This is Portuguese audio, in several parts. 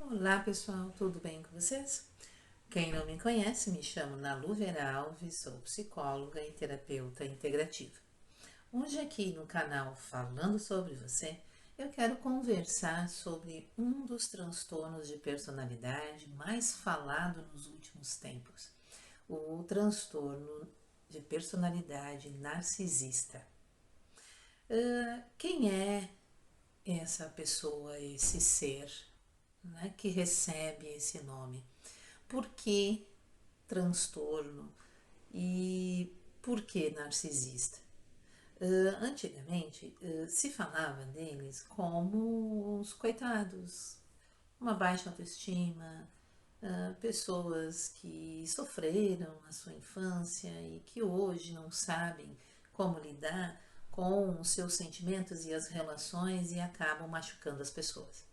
Olá pessoal, tudo bem com vocês? Quem não me conhece, me chamo Nalu Vera Alves, sou psicóloga e terapeuta integrativa. Hoje aqui no canal Falando Sobre Você, eu quero conversar sobre um dos transtornos de personalidade mais falado nos últimos tempos, o transtorno de personalidade narcisista. Quem é essa pessoa, esse ser, né, que recebe esse nome? Por que transtorno e por que narcisista? Antigamente se falava deles como os coitados, uma baixa autoestima, pessoas que sofreram na sua infância e que hoje não sabem como lidar com os seus sentimentos e as relações e acabam machucando as pessoas.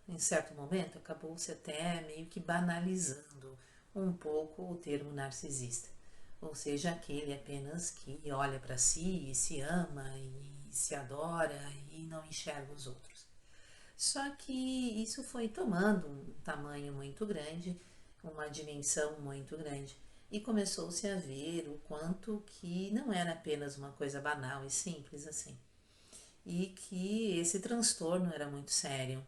Em certo momento, acabou-se até meio que banalizando um pouco o termo narcisista, ou seja, aquele apenas que olha para si e se ama e se adora e não enxerga os outros. Só que isso foi tomando um tamanho muito grande, uma dimensão muito grande, e começou-se a ver o quanto que não era apenas uma coisa banal e simples assim, e que esse transtorno era muito sério.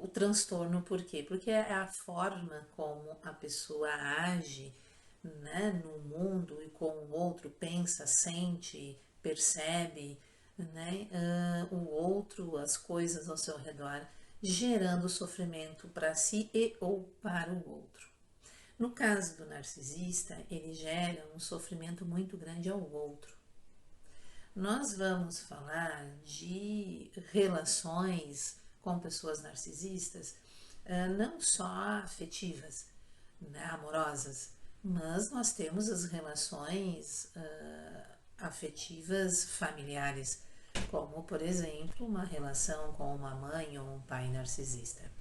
O transtorno por quê? Porque é a forma como a pessoa age, né, no mundo e com o outro, pensa, sente, percebe, né, o outro, as coisas ao seu redor, gerando sofrimento para si e ou para o outro. No caso do narcisista, ele gera um sofrimento muito grande ao outro. Nós vamos falar de relações com pessoas narcisistas, não só afetivas, né, amorosas, mas nós temos as relações afetivas familiares, como, por exemplo, uma relação com uma mãe ou um pai narcisista.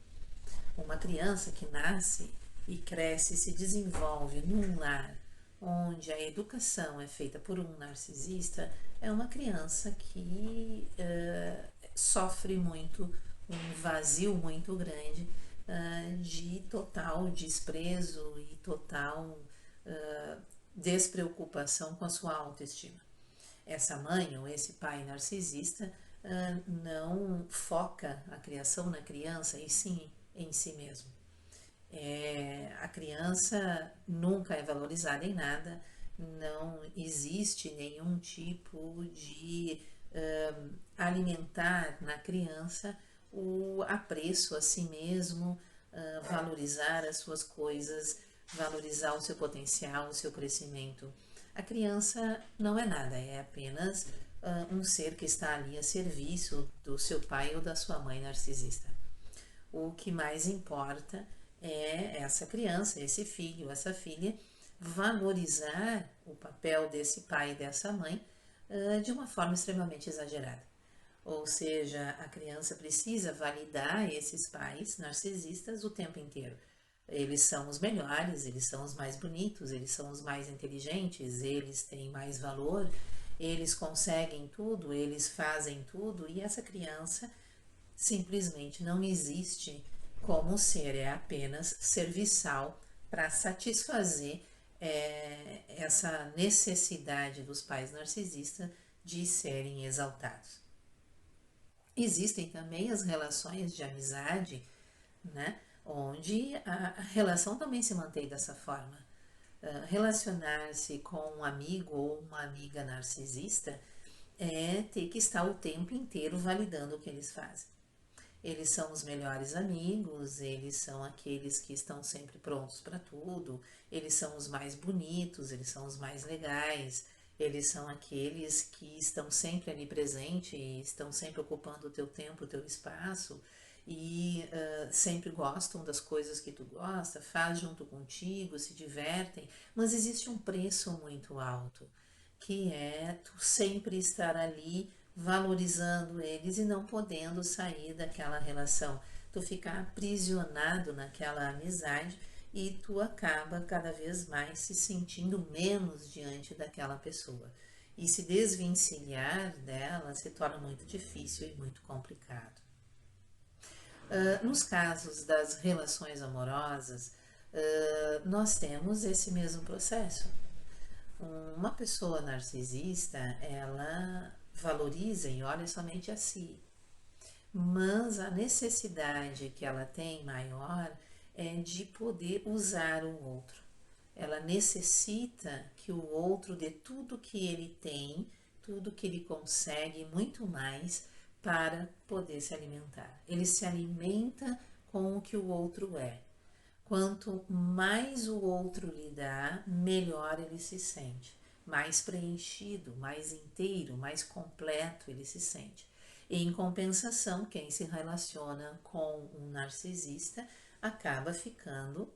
Uma criança que nasce e cresce e se desenvolve num lar onde a educação é feita por um narcisista é uma criança que sofre muito, um vazio muito grande de total desprezo e total despreocupação com a sua autoestima. Essa mãe ou esse pai narcisista não foca a criação na criança e sim em si mesmo. A criança nunca é valorizada em nada, não existe nenhum tipo de alimentar na criança o apreço a si mesmo, valorizar as suas coisas, valorizar o seu potencial, o seu crescimento. A criança não é nada, é apenas um ser que está ali a serviço do seu pai ou da sua mãe narcisista. O que mais importa é essa criança, esse filho, essa filha, valorizar o papel desse pai e dessa mãe de uma forma extremamente exagerada. Ou seja, a criança precisa validar esses pais narcisistas o tempo inteiro. Eles são os melhores, eles são os mais bonitos, eles são os mais inteligentes, eles têm mais valor, eles conseguem tudo, eles fazem tudo, e essa criança simplesmente não existe como ser, é apenas serviçal para satisfazer essa necessidade dos pais narcisistas de serem exaltados. Existem também as relações de amizade, né, onde a relação também se mantém dessa forma. Relacionar-se com um amigo ou uma amiga narcisista é ter que estar o tempo inteiro validando o que eles fazem. Eles são os melhores amigos, eles são aqueles que estão sempre prontos para tudo, eles são os mais bonitos, eles são os mais legais, eles são aqueles que estão sempre ali presentes, estão sempre ocupando o teu tempo, o teu espaço e sempre gostam das coisas que tu gosta, faz junto contigo, se divertem, mas existe um preço muito alto, que é tu sempre estar ali valorizando eles e não podendo sair daquela relação. Tu fica aprisionado naquela amizade e tu acaba cada vez mais se sentindo menos diante daquela pessoa. e se desvencilhar dela se torna muito difícil e muito complicado. Nos casos das relações amorosas, nós temos esse mesmo processo. Uma pessoa narcisista, ela valoriza e olha somente a si, mas a necessidade que ela tem maior é de poder usar o outro. Ela necessita que o outro dê tudo que ele tem, tudo que ele consegue, muito mais, para poder se alimentar. Ele se alimenta com o que o outro é. Quanto mais o outro lhe dá, melhor ele se sente. Mais preenchido, mais inteiro, mais completo ele se sente. E, em compensação, quem se relaciona com um narcisista acaba ficando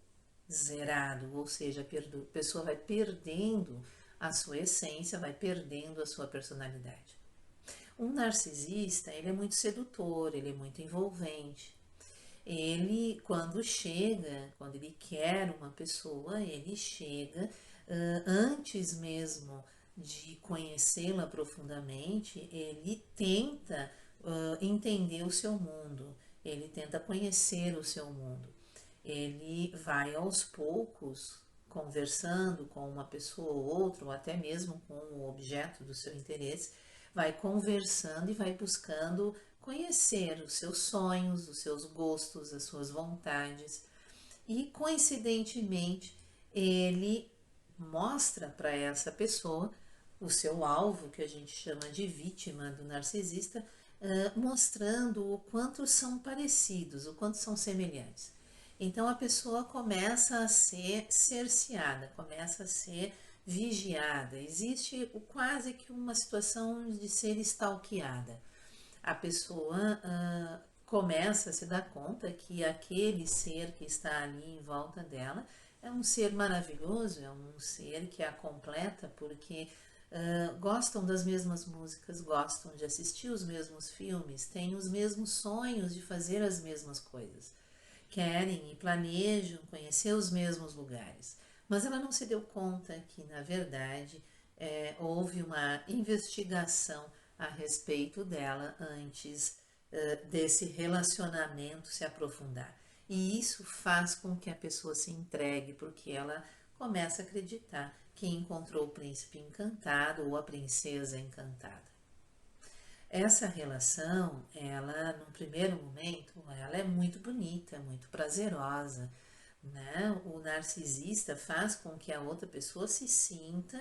zerado, ou seja, a pessoa vai perdendo a sua essência, vai perdendo a sua personalidade. Um narcisista, ele é muito sedutor, ele é muito envolvente. Ele, quando ele quer uma pessoa, ele chega antes mesmo de conhecê-la profundamente, ele tenta entender o seu mundo, ele tenta conhecer o seu mundo. Ele vai aos poucos conversando com uma pessoa ou outra, ou até mesmo com o objeto do seu interesse, vai conversando e vai buscando conhecer os seus sonhos, os seus gostos, as suas vontades. E coincidentemente, ele mostra para essa pessoa o seu alvo, que a gente chama de vítima do narcisista, mostrando o quanto são parecidos, o quanto são semelhantes. Então a pessoa começa a ser cerceada, começa a ser vigiada. Existe quase que uma situação de ser stalkeada. A pessoa começa a se dar conta que aquele ser que está ali em volta dela é um ser maravilhoso, é um ser que a completa, porque gostam das mesmas músicas, gostam de assistir os mesmos filmes, têm os mesmos sonhos de fazer as mesmas coisas, querem e planejam conhecer os mesmos lugares. Mas ela não se deu conta que, na verdade, houve uma investigação a respeito dela antes desse relacionamento se aprofundar. E isso faz com que a pessoa se entregue, porque ela começa a acreditar que encontrou o príncipe encantado ou a princesa encantada. Essa relação, ela, no primeiro momento, ela é muito bonita, muito prazerosa, né? O narcisista faz com que a outra pessoa se sinta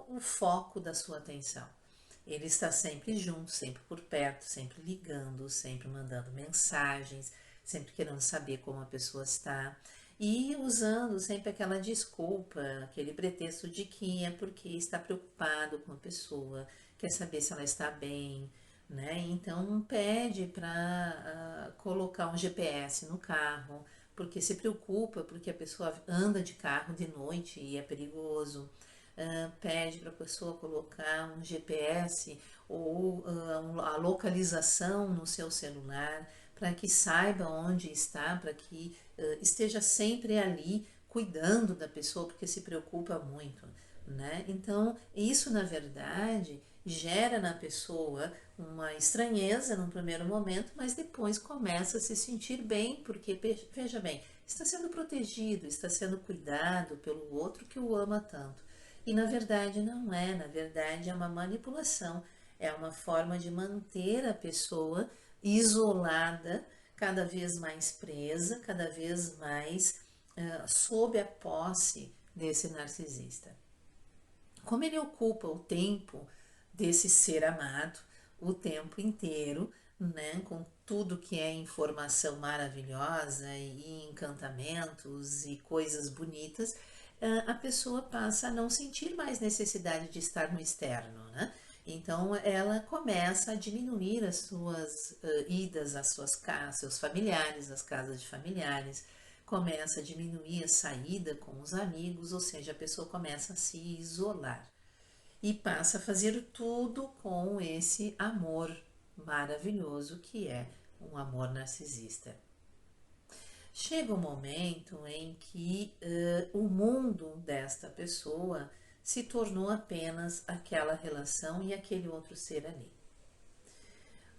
o foco da sua atenção. Ele está sempre junto, sempre por perto, sempre ligando, sempre mandando mensagens, sempre querendo saber como a pessoa está e usando sempre aquela desculpa, aquele pretexto de que é porque está preocupado com a pessoa, quer saber se ela está bem, né? Então pede para colocar um GPS no carro, porque se preocupa, porque a pessoa anda de carro de noite e é perigoso. Pede para a pessoa colocar um GPS ou a localização no seu celular para que saiba onde está, para que esteja sempre ali cuidando da pessoa, porque se preocupa muito, né? Então, isso na verdade gera na pessoa uma estranheza no primeiro momento, mas depois começa a se sentir bem, porque veja bem, está sendo protegido, está sendo cuidado pelo outro que o ama tanto. E na verdade não é, na verdade é uma manipulação, é uma forma de manter a pessoa isolada, cada vez mais presa, cada vez mais sob a posse desse narcisista. Como ele ocupa o tempo desse ser amado o tempo inteiro, né, com tudo que é informação maravilhosa e encantamentos e coisas bonitas, a pessoa passa a não sentir mais necessidade de estar no externo, né? Então ela começa a diminuir as suas idas às suas casas, seus familiares, às casas de familiares, começa a diminuir a saída com os amigos, ou seja, a pessoa começa a se isolar e passa a fazer tudo com esse amor maravilhoso que é um amor narcisista. Chega um momento em que o mundo desta pessoa se tornou apenas aquela relação e aquele outro ser ali.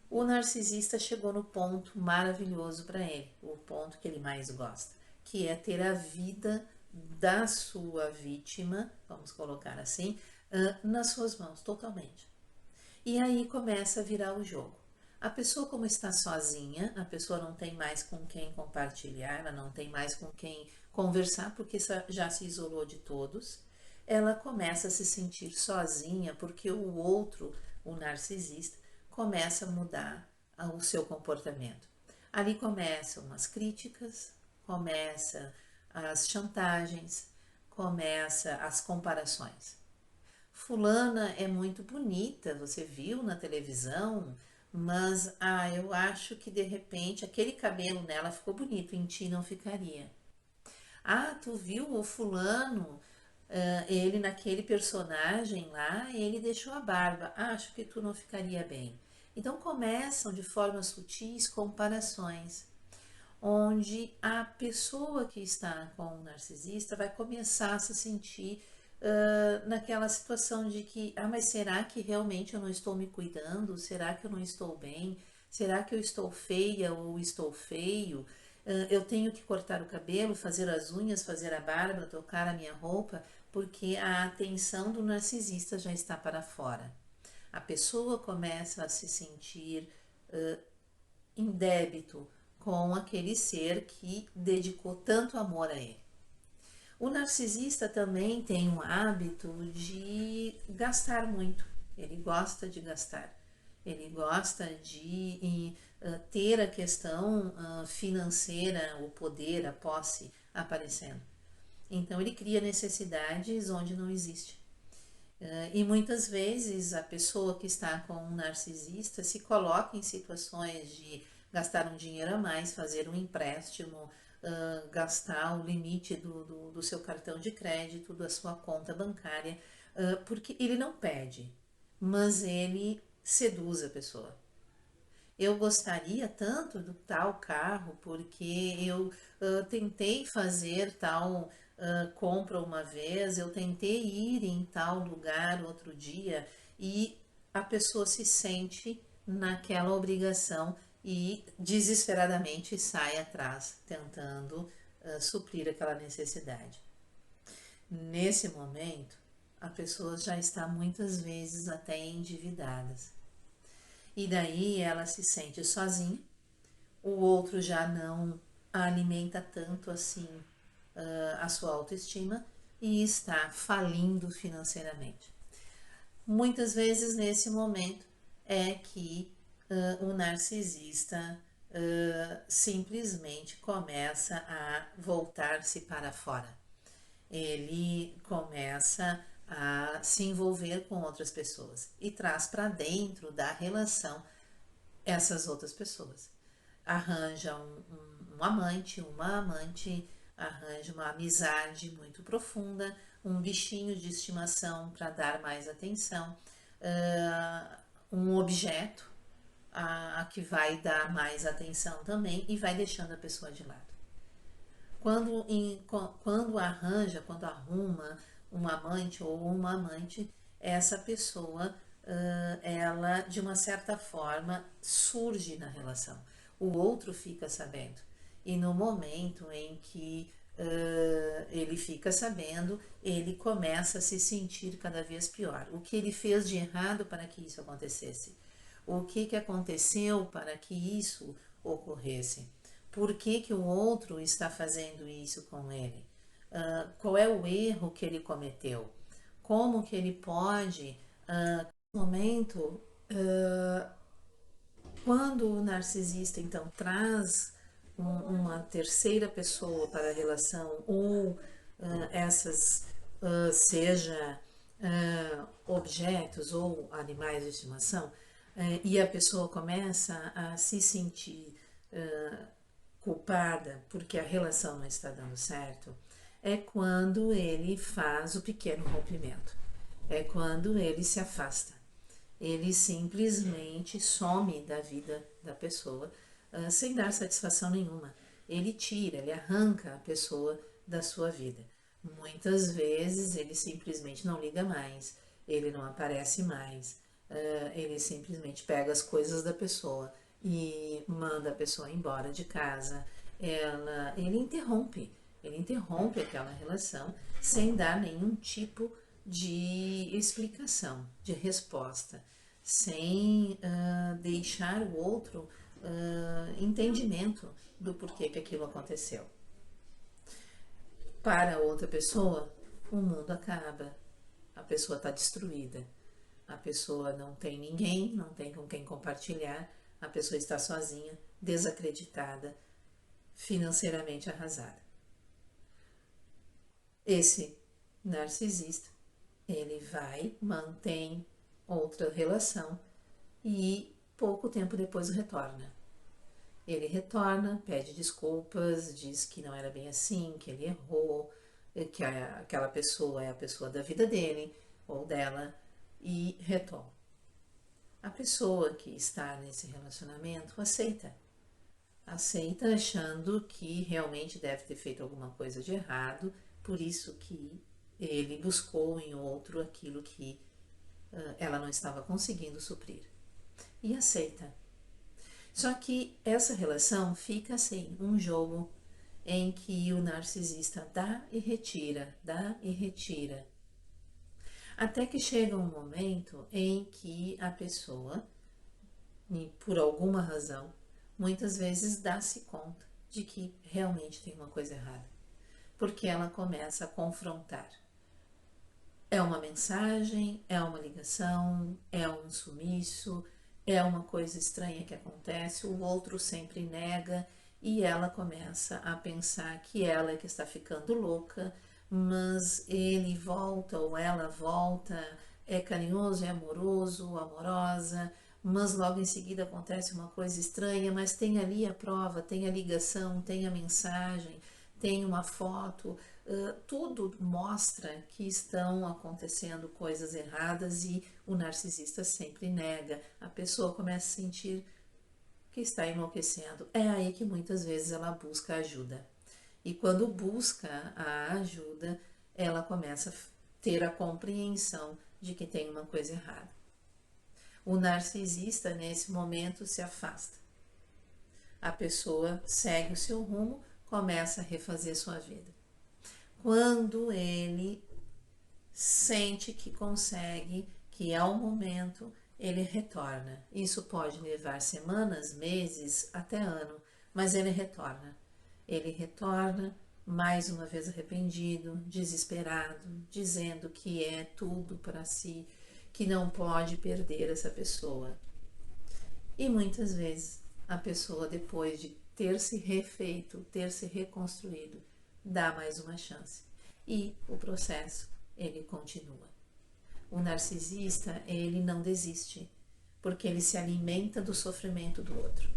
O narcisista chegou no ponto maravilhoso para ele, o ponto que ele mais gosta, que é ter a vida da sua vítima, vamos colocar assim, nas suas mãos totalmente. E aí começa a virar o jogo. A pessoa, como está sozinha, a pessoa não tem mais com quem compartilhar, ela não tem mais com quem conversar, porque já se isolou de todos. Ela começa a se sentir sozinha, porque o outro, o narcisista, começa a mudar o seu comportamento. Ali começam as críticas, começa as chantagens, começa as comparações. Fulana é muito bonita, você viu na televisão, mas eu acho que de repente aquele cabelo nela ficou bonito, em ti não ficaria. Tu viu o fulano, ele naquele personagem lá, ele deixou a barba, acho que tu não ficaria bem. Então começam de forma sutis comparações, onde a pessoa que está com o narcisista vai começar a se sentir naquela situação de que, mas será que realmente eu não estou me cuidando? Será que eu não estou bem? Será que eu estou feia ou estou feio? Eu tenho que cortar o cabelo, fazer as unhas, fazer a barba, trocar a minha roupa, porque a atenção do narcisista já está para fora. A pessoa começa a se sentir em débito com aquele ser que dedicou tanto amor a ele. O narcisista também tem um hábito de gastar muito. Ele gosta de gastar. Ele gosta de ter a questão financeira, o poder, a posse aparecendo. Então ele cria necessidades onde não existe. E muitas vezes a pessoa que está com um narcisista se coloca em situações de gastar um dinheiro a mais, fazer um empréstimo, gastar o limite do seu cartão de crédito, da sua conta bancária, porque ele não pede, mas ele seduz a pessoa. Eu gostaria tanto do tal carro porque eu tentei fazer tal compra uma vez, eu tentei ir em tal lugar outro dia e a pessoa se sente naquela obrigação e desesperadamente sai atrás tentando suprir aquela necessidade. Nesse momento, a pessoa já está muitas vezes até endividadas. E daí ela se sente sozinha, o outro já não alimenta tanto assim a sua autoestima e está falindo financeiramente. Muitas vezes nesse momento é que o narcisista simplesmente começa a voltar-se para fora. Ele começa a se envolver com outras pessoas e traz para dentro da relação essas outras pessoas. Arranja um amante, uma amante, arranja uma amizade muito profunda, um bichinho de estimação para dar mais atenção, um objeto a que vai dar mais atenção também e vai deixando a pessoa de lado. Quando arranja, quando arruma um amante ou uma amante, essa pessoa, ela de uma certa forma surge na relação. O outro fica sabendo. E no momento em que ele fica sabendo, ele começa a se sentir cada vez pior. O que ele fez de errado para que isso acontecesse? O que aconteceu para que isso ocorresse? Por que o outro está fazendo isso com ele? Qual é o erro que ele cometeu? Como que ele pode, no momento, quando o narcisista então traz uma terceira pessoa para a relação ou essas seja objetos ou animais de estimação e a pessoa começa a se sentir culpada porque a relação não está dando certo, é quando ele faz o pequeno rompimento, é quando ele se afasta. Ele simplesmente some da vida da pessoa sem dar satisfação nenhuma. Ele tira, ele arranca a pessoa da sua vida. Muitas vezes ele simplesmente não liga mais, ele não aparece mais, ele simplesmente pega as coisas da pessoa e manda a pessoa embora de casa. Ele interrompe aquela relação sem dar nenhum tipo de explicação, de resposta, sem deixar o outro entendimento do porquê que aquilo aconteceu. Para outra pessoa, o mundo acaba, a pessoa está destruída, a pessoa não tem ninguém, não tem com quem compartilhar, a pessoa está sozinha, desacreditada, financeiramente arrasada. Esse narcisista, ele vai, mantém outra relação e pouco tempo depois retorna. Ele retorna, pede desculpas, diz que não era bem assim, que ele errou, que aquela pessoa é a pessoa da vida dele ou dela e retoma. A pessoa que está nesse relacionamento aceita. Aceita achando que realmente deve ter feito alguma coisa de errado, por isso que ele buscou em outro aquilo que ela não estava conseguindo suprir. E aceita. Só que essa relação fica assim, um jogo em que o narcisista dá e retira, até que chega um momento em que a pessoa, por alguma razão, muitas vezes dá-se conta de que realmente tem uma coisa errada, porque ela começa a confrontar. É uma mensagem, é uma ligação, é um sumiço, é uma coisa estranha que acontece, o outro sempre nega e ela começa a pensar que ela é que está ficando louca, mas ele volta ou ela volta, é carinhoso, é amoroso, amorosa, mas logo em seguida acontece uma coisa estranha, mas tem ali a prova, tem a ligação, tem a mensagem, tem uma foto, tudo mostra que estão acontecendo coisas erradas e o narcisista sempre nega. A pessoa começa a sentir que está enlouquecendo. É aí que muitas vezes ela busca ajuda. E quando busca a ajuda, ela começa a ter a compreensão de que tem uma coisa errada. O narcisista, nesse momento, se afasta. A pessoa segue o seu rumo, começa a refazer sua vida. Quando ele sente que consegue, que é o momento, ele retorna. Isso pode levar semanas, meses, até ano, mas ele retorna. Ele retorna mais uma vez arrependido, desesperado, dizendo que é tudo para si, que não pode perder essa pessoa. E muitas vezes a pessoa, depois de ter se refeito, ter se reconstruído, dá mais uma chance. E o processo, ele continua. O narcisista, ele não desiste, porque ele se alimenta do sofrimento do outro.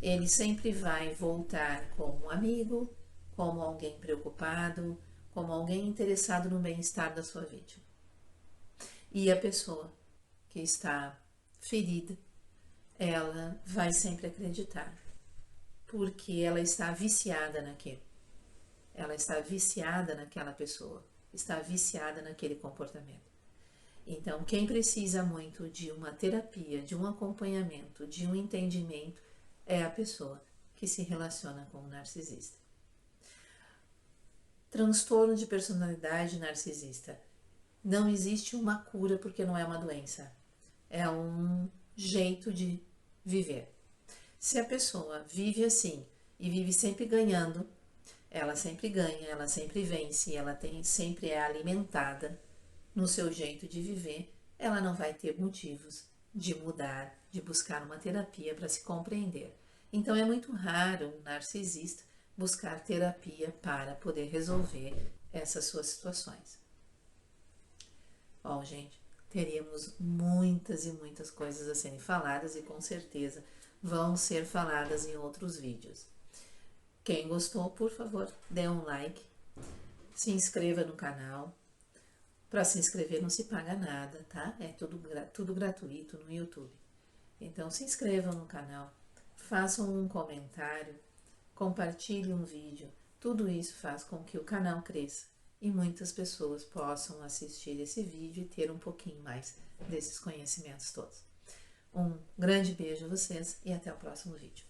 Ele sempre vai voltar como amigo, como alguém preocupado, como alguém interessado no bem-estar da sua vítima. E a pessoa que está ferida, ela vai sempre acreditar, porque ela está viciada naquilo. Ela está viciada naquela pessoa, está viciada naquele comportamento. Então, quem precisa muito de uma terapia, de um acompanhamento, de um entendimento, é a pessoa que se relaciona com o narcisista. Transtorno de personalidade narcisista. Não existe uma cura porque não é uma doença. É um jeito de viver. Se a pessoa vive assim e vive sempre ganhando, ela sempre ganha, ela sempre vence, ela sempre é alimentada no seu jeito de viver, ela não vai ter motivos de mudar, de buscar uma terapia para se compreender. Então é muito raro um narcisista buscar terapia para poder resolver essas suas situações. Bom, gente, teríamos muitas e muitas coisas a serem faladas e com certeza vão ser faladas em outros vídeos. Quem gostou, por favor, dê um like, se inscreva no canal. Para se inscrever não se paga nada, tá? É tudo gratuito no YouTube. Então se inscrevam no canal, façam um comentário, compartilhem um vídeo. Tudo isso faz com que o canal cresça e muitas pessoas possam assistir esse vídeo e ter um pouquinho mais desses conhecimentos todos. Um grande beijo a vocês e até o próximo vídeo.